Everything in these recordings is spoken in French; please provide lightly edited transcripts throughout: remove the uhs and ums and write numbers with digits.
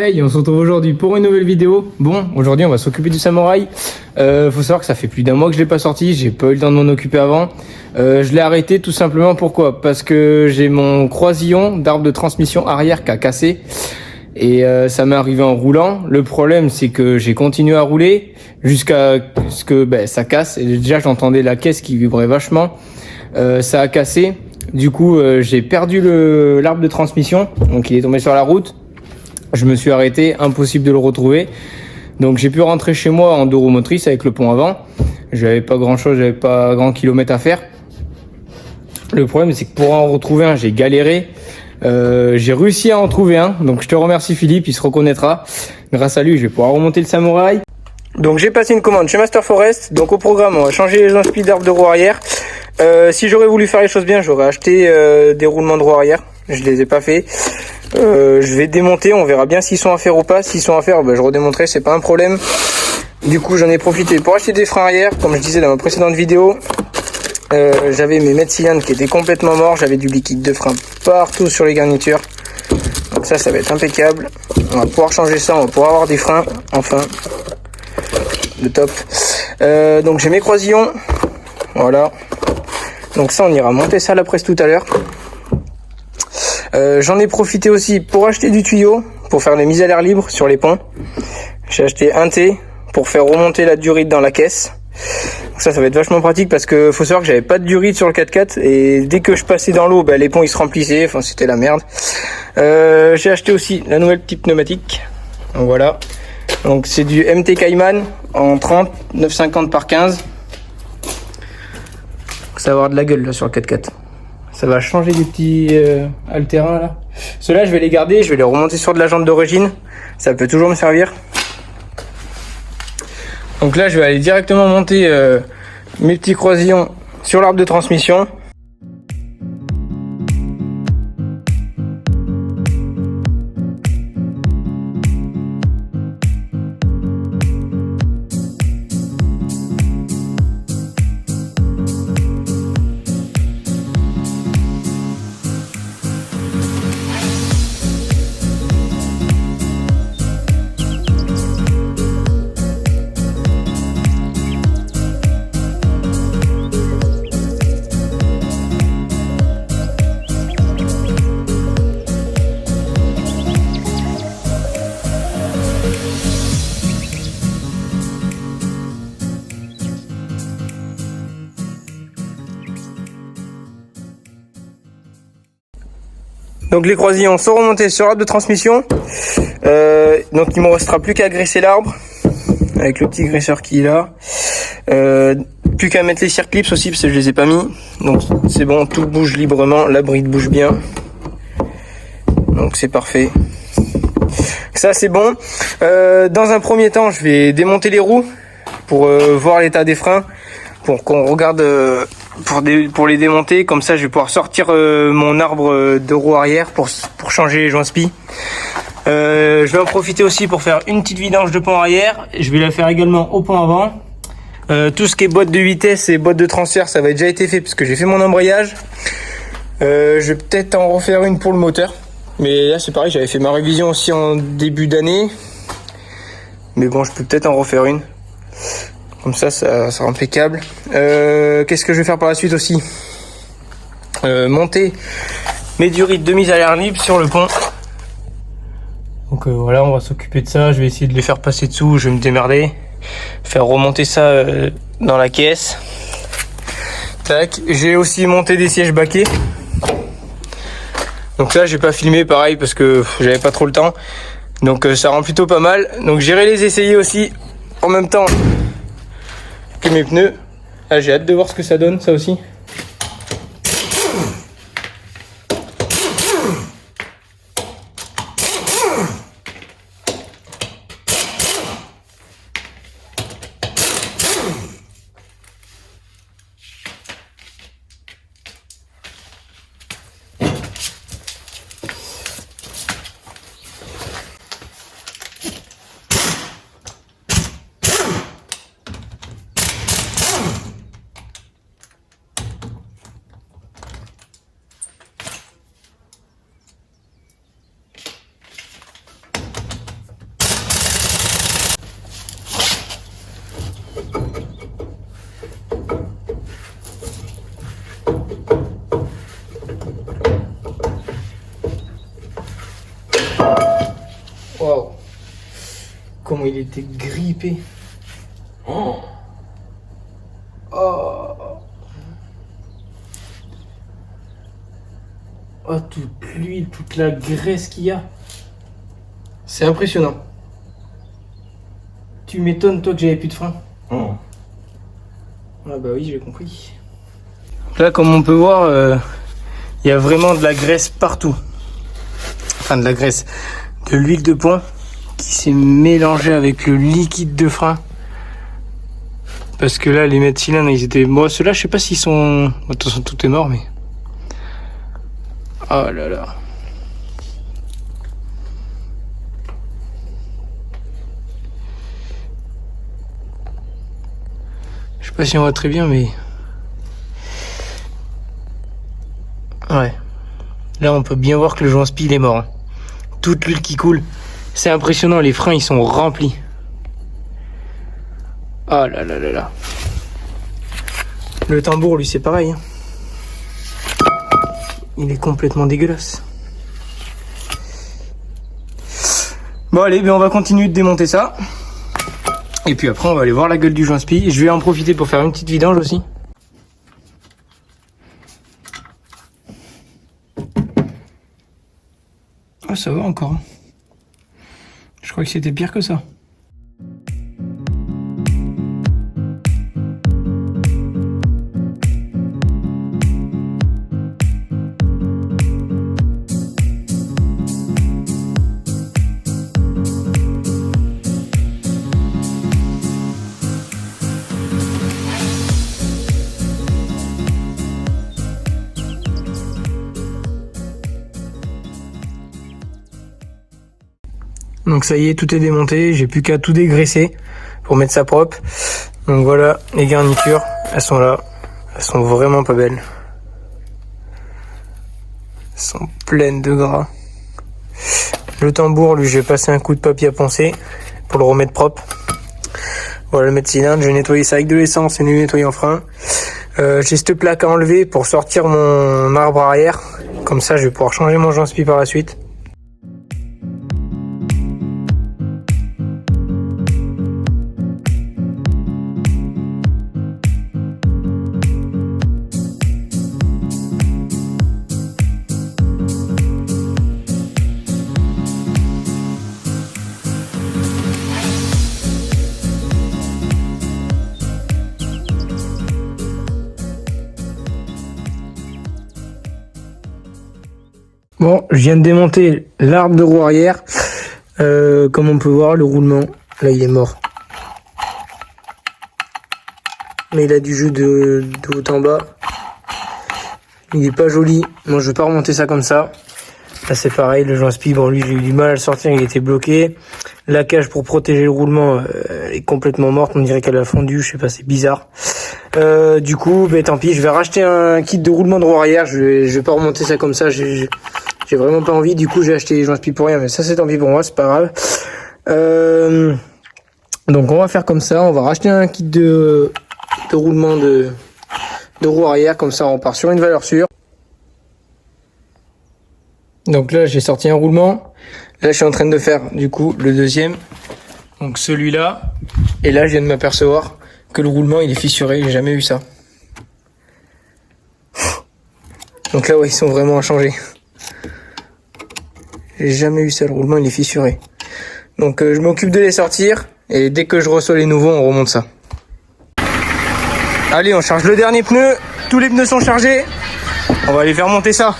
Hey, on se retrouve aujourd'hui pour une nouvelle vidéo. Bon, aujourd'hui on va s'occuper du samouraï. Faut savoir que ça fait plus d'un mois que je l'ai pas sorti, j'ai pas eu le temps de m'en occuper avant. Je l'ai arrêté tout simplement pourquoi? Parce que j'ai mon croisillon d'arbre de transmission arrière qui a cassé. Et ça m'est arrivé en roulant. Le problème c'est que j'ai continué à rouler jusqu'à ce que ça casse. Et déjà j'entendais la caisse qui vibrait vachement. Ça a cassé. Du coup j'ai perdu l'arbre de transmission. Donc il est tombé sur la route. Je me suis arrêté, impossible de le retrouver. Donc j'ai pu rentrer chez moi en deux roues motrices avec le pont avant. J'avais pas grand chose, j'avais pas grand kilomètre à faire. Le problème c'est que pour en retrouver un, j'ai galéré. J'ai réussi à en trouver un. Donc je te remercie Philippe, il se reconnaîtra. Grâce à lui, je vais pouvoir remonter le samouraï. Donc j'ai passé une commande chez Master Forest. Donc au programme, on va changer les inspi d'arbre de roue arrière. Si j'aurais voulu faire les choses bien, j'aurais acheté des roulements de roue arrière. Je les ai pas fait. Je vais démonter, on verra bien s'ils sont à faire ou pas. S'ils sont à faire, je redémonterai, c'est pas un problème. Du coup, j'en ai profité pour acheter des freins arrière, comme je disais dans ma précédente vidéo. J'avais mes mètres cylindres qui étaient complètement morts, j'avais du liquide de frein partout sur les garnitures. Donc ça va être impeccable. On va pouvoir changer ça, on va pouvoir avoir des freins, enfin. Le top. Donc j'ai mes croisillons, voilà. Donc ça, on ira monter ça à la presse tout à l'heure. J'en ai profité aussi pour acheter du tuyau pour faire les mises à l'air libre sur les ponts. J'ai acheté un T pour faire remonter la durite dans la caisse. Donc ça va être vachement pratique parce que faut savoir que j'avais pas de durite sur le 4x4 et dès que je passais dans l'eau, les ponts ils se remplissaient, enfin c'était la merde. J'ai acheté aussi la nouvelle petite pneumatique. Donc voilà. Donc c'est du MT Cayman en 30 950 par 15. Ça va avoir de la gueule là sur le 4x4. Ça va changer des petits all-terrain là. Ceux-là, je vais les garder, je vais les remonter sur de la jante d'origine. Ça peut toujours me servir. Donc là, je vais aller directement monter mes petits croisillons sur l'arbre de transmission. Donc les croisillons sont remontés sur l'arbre de transmission. Donc il ne me restera plus qu'à graisser l'arbre avec le petit graisseur qui est là. Plus qu'à mettre les circlips aussi parce que je les ai pas mis. Donc c'est bon, tout bouge librement, la bride bouge bien. Donc c'est parfait. Ça c'est bon. Dans un premier temps, je vais démonter les roues pour voir l'état des freins, pour qu'on regarde pour les démonter. Comme ça je vais pouvoir sortir mon arbre de roue arrière pour changer les joints spi. Je vais en profiter aussi pour faire une petite vidange de pont arrière. Je vais la faire également au pont avant. Tout ce qui est boîte de vitesse et boîte de transfert, ça va déjà été fait puisque j'ai fait mon embrayage. Je vais peut-être en refaire une pour le moteur. Mais là c'est pareil, j'avais fait ma révision aussi en début d'année. Mais bon, je peux peut-être en refaire une. Comme ça sera impeccable. Qu'est-ce que je vais faire par la suite aussi? Monter mes durites de mise à l'air libre sur le pont. Donc voilà, on va s'occuper de ça. Je vais essayer de les faire passer dessous. Je vais me démerder. Faire remonter ça dans la caisse. Tac. J'ai aussi monté des sièges baquets. Donc ça, j'ai pas filmé pareil parce que j'avais pas trop le temps. Donc ça rend plutôt pas mal. Donc j'irai les essayer aussi en même temps que mes pneus. Ah, j'ai hâte de voir ce que ça donne, ça aussi. comment il était grippé. Oh, oh. Oh, toute l'huile, toute la graisse qu'il y a. C'est impressionnant. Tu m'étonnes, toi, que j'avais plus de frein. Oh. Ah bah oui, j'ai compris. Là, comme on peut voir, il y a vraiment de la graisse partout. Enfin, de la graisse. De l'huile de poing qui s'est mélangée avec le liquide de frein. Parce que là, les mètres cylindres, ils étaient... Bon, ceux-là, je sais pas s'ils sont... De toute façon, tout est mort, mais... Oh là là. Je sais pas si on voit très bien, mais... Ouais. Là, on peut bien voir que le joint spi, il est mort. Hein. Toute l'huile qui coule. C'est impressionnant, les freins, ils sont remplis. Oh là là là là. Le tambour, lui, c'est pareil. Hein. Il est complètement dégueulasse. Bon, allez, ben on va continuer de démonter ça. Et puis après, on va aller voir la gueule du joint spi. Je vais en profiter pour faire une petite vidange aussi. Ah, ça va encore. Je crois que c'était pire que ça. Donc ça y est, tout est démonté, j'ai plus qu'à tout dégraisser pour mettre ça propre. Donc voilà, les garnitures, elles sont là. Elles sont vraiment pas belles. Elles sont pleines de gras. Le tambour, lui, j'ai passé un coup de papier à poncer pour le remettre propre. Voilà le mètre cylindre, je vais nettoyer ça avec de l'essence et le nettoyer en frein. J'ai cette plaque à enlever pour sortir mon arbre arrière. Comme ça, je vais pouvoir changer mon joint spi par la suite. Bon, je viens de démonter l'arbre de roue arrière. Comme on peut voir, le roulement, là, il est mort. Mais il a du jus de haut en bas. Il est pas joli. Moi, je vais pas remonter ça comme ça. Là, c'est pareil, le joint spi, bon, lui, j'ai eu du mal à le sortir, il était bloqué. La cage pour protéger le roulement est complètement morte. On dirait qu'elle a fondu, je sais pas, c'est bizarre. Du coup, ben, tant pis, je vais racheter un kit de roulement de roue arrière. Je vais pas remonter ça comme ça. J'ai vraiment pas envie. Du coup, j'ai acheté les joints spi pour rien, mais ça, c'est tant pis pour moi, c'est pas grave. Donc, on va faire comme ça. On va racheter un kit de roulement de roue arrière. Comme ça, on part sur une valeur sûre. Donc là, j'ai sorti un roulement. Là, je suis en train de faire, du coup, le deuxième. Donc celui-là. Et là, je viens de m'apercevoir que le roulement, il est fissuré. J'ai jamais eu ça. Donc là, ouais, ils sont vraiment à changer. J'ai jamais eu ça. Le roulement, il est fissuré. Donc, je m'occupe de les sortir. Et dès que je reçois les nouveaux, on remonte ça. Allez, on charge le dernier pneu. Tous les pneus sont chargés. On va aller faire monter ça.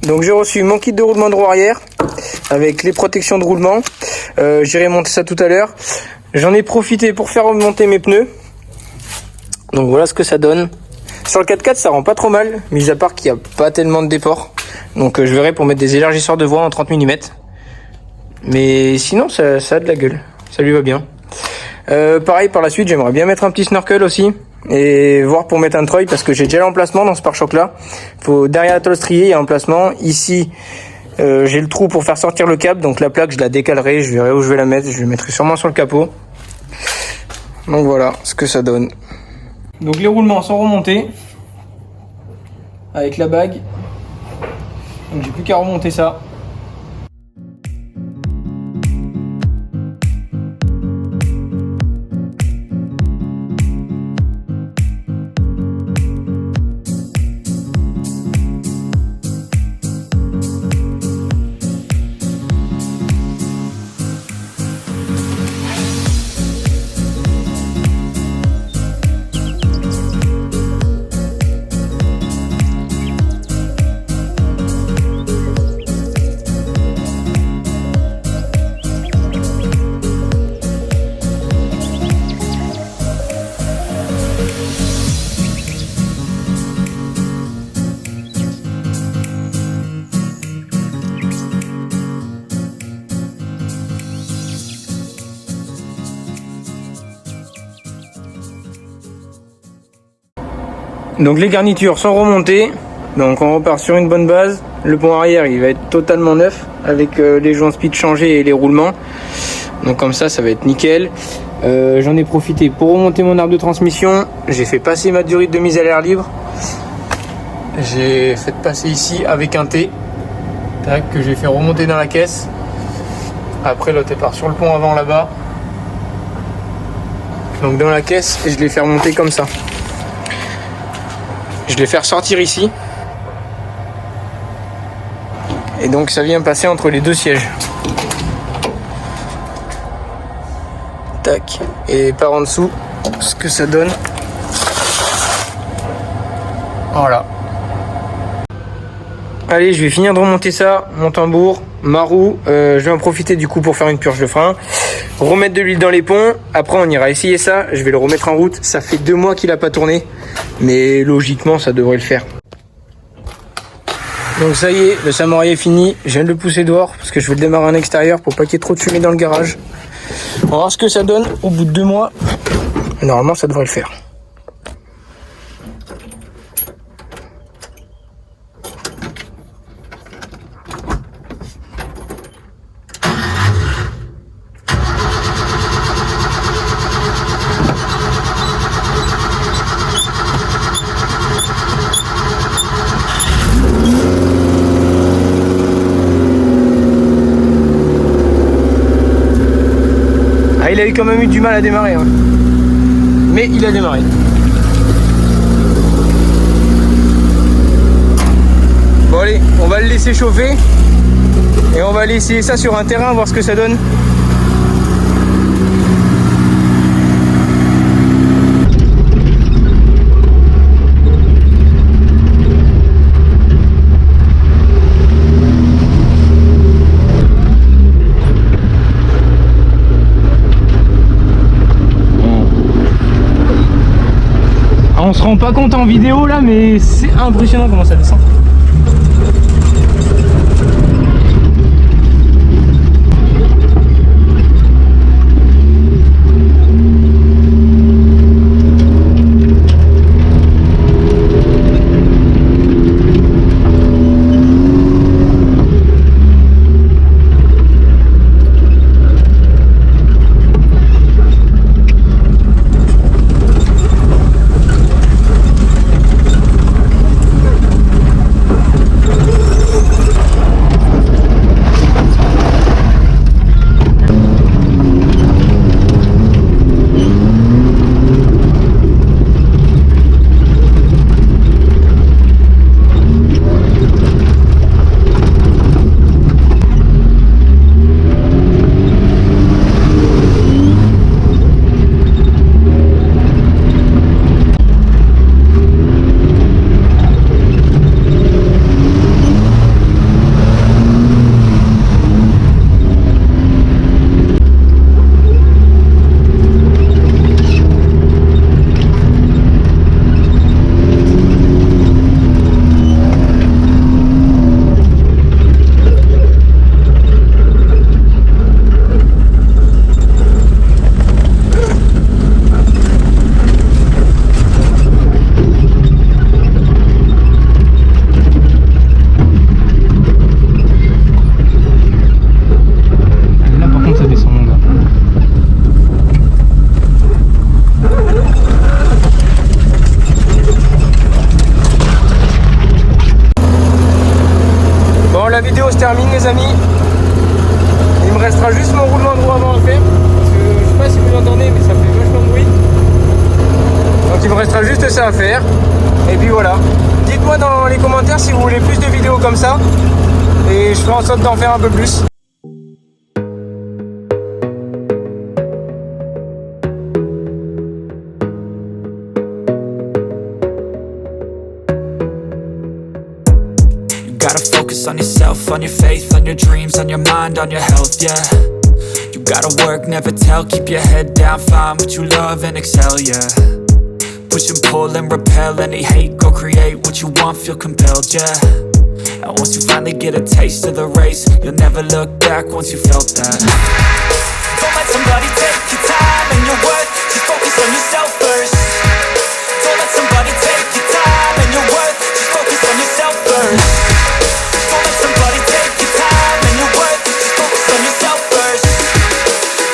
Donc j'ai reçu mon kit de roulement de roue arrière avec les protections de roulement. J'irai monter ça tout à l'heure. J'en ai profité pour faire remonter mes pneus. Donc voilà ce que ça donne. Sur le 4x4 ça rend pas trop mal, mis à part qu'il n'y a pas tellement de déport. Donc je verrai pour mettre des élargisseurs de voie en 30 mm. Mais sinon ça a de la gueule, ça lui va bien. Pareil par la suite j'aimerais bien mettre un petit snorkel aussi. Et voir pour mettre un treuil parce que j'ai déjà l'emplacement dans ce pare-choc là. Derrière la tôle striée il y a un emplacement. Ici j'ai le trou pour faire sortir le câble. Donc la plaque je la décalerai, je verrai où je vais la mettre. Je la mettrai sûrement sur le capot. Donc voilà ce que ça donne. Donc les roulements sont remontés avec la bague. Donc j'ai plus qu'à remonter ça. Donc les garnitures sont remontées, donc on repart sur une bonne base. Le pont arrière il va être totalement neuf avec les joints speed changés et les roulements. Donc comme ça va être nickel. J'en ai profité pour remonter mon arbre de transmission. J'ai fait passer ma durite de mise à l'air libre. J'ai fait passer ici avec un T. Tac, que j'ai fait remonter dans la caisse. Après l'autre part sur le pont avant là-bas. Donc dans la caisse et je l'ai fait remonter comme ça. Je vais faire sortir ici. Et donc ça vient passer entre les deux sièges. Tac. Et par en dessous, ce que ça donne. Voilà. Allez, je vais finir de remonter ça, mon tambour, ma roue. Je vais en profiter du coup pour faire une purge de frein. Remettre de l'huile dans les ponts. Après on ira essayer ça. Je vais le remettre en route. Ça fait 2 mois qu'il a pas tourné. Mais logiquement ça devrait le faire. Donc ça y est, le Samouraï est fini. Je viens de le pousser dehors parce que je vais le démarrer en extérieur pour pas qu'il y ait trop de fumée dans le garage. On va voir ce que ça donne au bout de 2 mois. Normalement ça devrait le faire. Ah, il a eu quand même eu du mal à démarrer, hein. Mais il a démarré. Bon allez, on va le laisser chauffer et on va aller essayer ça sur un terrain, voir ce que ça donne. On se rend pas compte en vidéo là, mais c'est impressionnant comment ça descend. les amis. Il me restera juste mon roulement droit avant à faire. Parce que je sais pas si vous l'entendez, mais ça fait vachement de bruit. Donc il me restera juste ça à faire. Et puis voilà. Dites-moi dans les commentaires si vous voulez plus de vidéos comme ça. Et je ferai en sorte d'en faire un peu plus. Gotta focus on yourself, on your faith, on your dreams, on your mind, on your health, yeah. You gotta work, never tell, keep your head down, find what you love and excel, yeah. Push and pull and repel any hate, go create what you want, feel compelled, yeah. And once you finally get a taste of the race, you'll never look back once you felt that. Don't let somebody take your time and your worth, just focus on yourself first. Don't let somebody take your time and your worth, just focus on yourself first. Don't let somebody take your time and your worth, just focus on yourself first.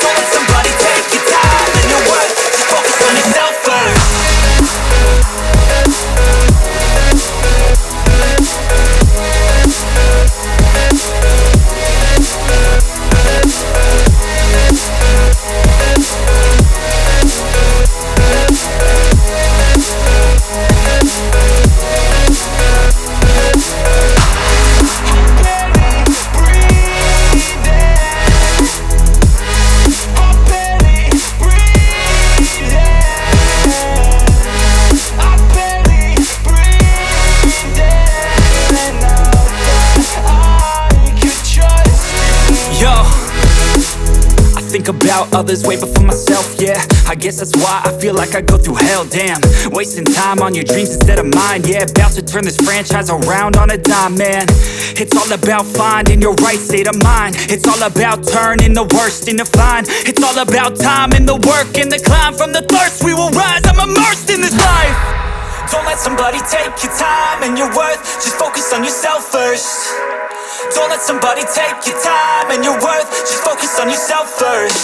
Don't let somebody take your time and your worth, just focus on yourself first. Think about others way before myself, yeah. I guess that's why I feel like I go through hell, damn. Wasting time on your dreams instead of mine, yeah. About to turn this franchise around on a dime, man. It's all about finding your right state of mind. It's all about turning the worst into fine. It's all about time and the work and the climb. From the thirst we will rise, I'm immersed in this life. Don't let somebody take your time and your worth, just focus on yourself first. Don't let somebody take your time and your worth, just focus on yourself first.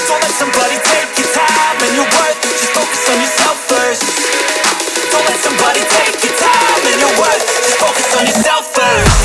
Don't let somebody take your time and your worth, just focus on yourself first. Don't let somebody take your time and your worth, just focus on yourself first.